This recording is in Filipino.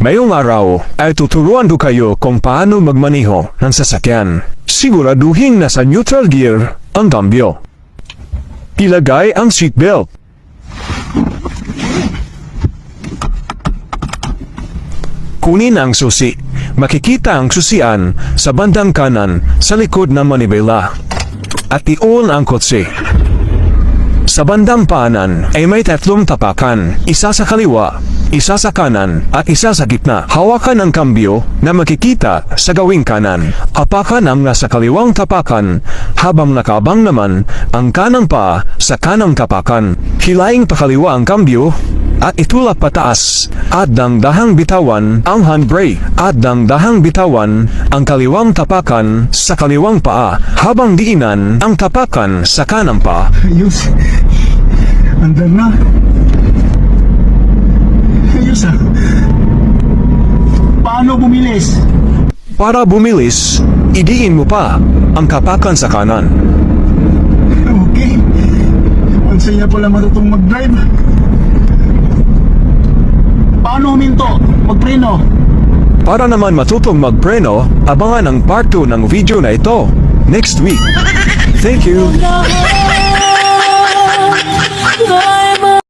Ngayong araw ay tuturuan ko kayo kung paano magmaneho ng sasakyan. Siguraduhin na sa neutral gear ang kambyo. Ilagay ang seatbelt. Kunin ang susi. Makikita ang susian sa bandang kanan sa likod ng manibela. At i-on ang kotse. Sa bandang paanan ay may 3 tapakan, isa sa kaliwa, isa sa kanan, at isa sa gitna. Hawakan ang kambyo na makikita sa gawing kanan. Apakan ang nasa kaliwang tapakan habang nakaabang naman ang kanang paa sa kanang tapakan. Hilaing pakaliwa ang kambyo at itulak pataas at dang-dahang bitawan ang handbrake at dang-dahang bitawan ang kaliwang tapakan sa kaliwang paa habang diinan ang tapakan sa kanang paa. Ayos. Andar na. Ayos ah. Paano bumilis? Para bumilis, idiin mo pa ang tapakan sa kanan. Okay. Ang saya pala matutong mag-drive. Paano huminto? Magpreno? Para naman matutong magpreno, abangan ang part 2 ng video na ito next week. Thank you!